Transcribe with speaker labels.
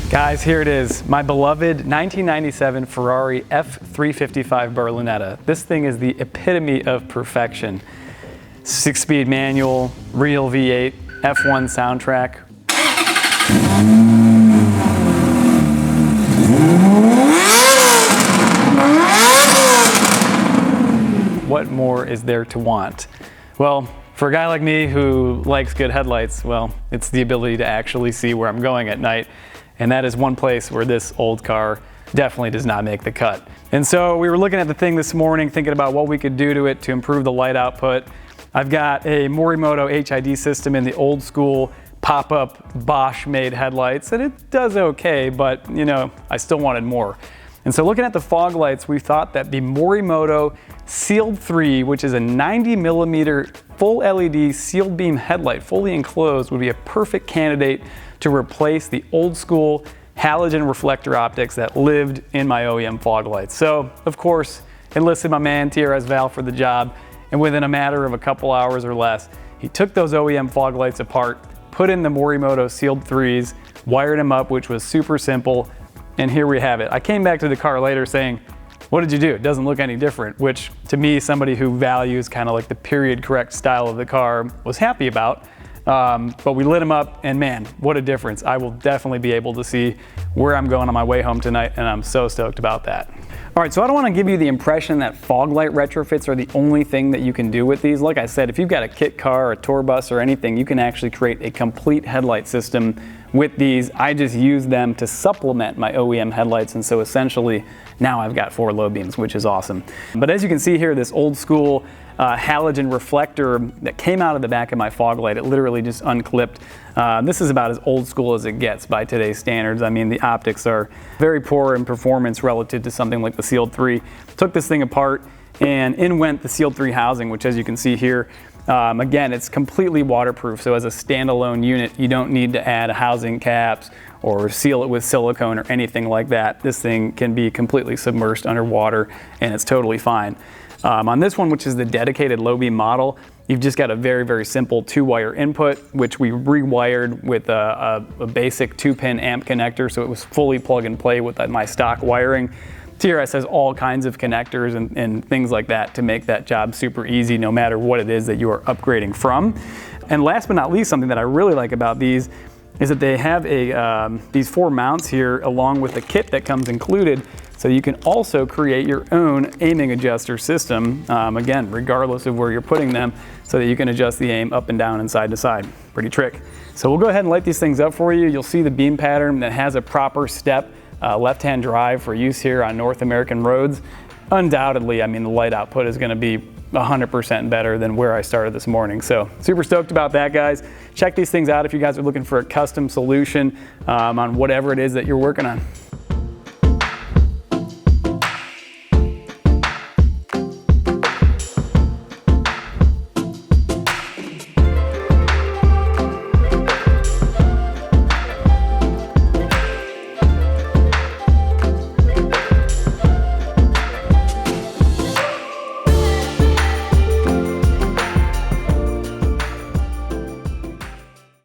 Speaker 1: Guys, here it is, my beloved 1997 Ferrari F355 Berlinetta. This thing is the epitome of perfection. 6-speed manual, real V8, F1 soundtrack. What more is there to want? Well, for a guy like me who likes good headlights, well, it's the ability to actually see where I'm going at night. And that is one place where this old car definitely does not make the cut. And so we were looking at the thing this morning, thinking about what we could do to it to improve the light output. I've got a Morimoto HID system in the old school pop-up Bosch made headlights, and it does okay, but you know, I still wanted more. And so looking at the fog lights, we thought that the Morimoto Sealed3, which is a 90mm full LED sealed beam headlight, fully enclosed, would be a perfect candidate to replace the old school halogen reflector optics that lived in my OEM fog lights. So, of course, enlisted my man TRSMatt for the job, and within a matter of a couple hours or less, he took those OEM fog lights apart, put in the Morimoto Sealed3s, wired them up, which was super simple, and here we have it. I came back to the car later saying, what did you do? It doesn't look any different, which to me, somebody who values kind of like the period correct style of the car, was happy about. But we lit them up, and man, what a difference. I will definitely be able to see where I'm going on my way home tonight, and I'm so stoked about that. All right, so I don't want to give you the impression that fog light retrofits are the only thing that you can do with these. Like I said, if you've got a kit car, a tour bus, or anything, you can actually create a complete headlight system with these. I just use them to supplement my OEM headlights, and so essentially now I've got 4 low beams, which is awesome. But as you can see here, this old school halogen reflector that came out of the back of my fog light, it literally just unclipped. This is about as old school as it gets by today's standards. I mean, the optics are very poor in performance relative to something like the Sealed3. Took this thing apart, and in went the Sealed3 housing, which, as you can see here, again, it's completely waterproof, so as a standalone unit, you don't need to add housing caps or seal it with silicone or anything like that. This thing can be completely submerged underwater, and it's totally fine. On this one, which is the dedicated low beam model, you've just got a very, very simple 2-wire input, which we rewired with a basic 2-pin amp connector, so it was fully plug and play with my stock wiring. TRS has all kinds of connectors and things like that to make that job super easy, no matter what it is that you are upgrading from. And last but not least, something that I really like about these is that they have these 4 mounts here along with the kit that comes included, so you can also create your own aiming adjuster system, again, regardless of where you're putting them, so that you can adjust the aim up and down and side to side. Pretty trick. So we'll go ahead and light these things up for you. You'll see the beam pattern that has a proper step left-hand drive for use here on North American roads. Undoubtedly, I mean, the light output is going to be 100% better than where I started this morning. So super stoked about that, guys. Check these things out if you guys are looking for a custom solution on whatever it is that you're working on.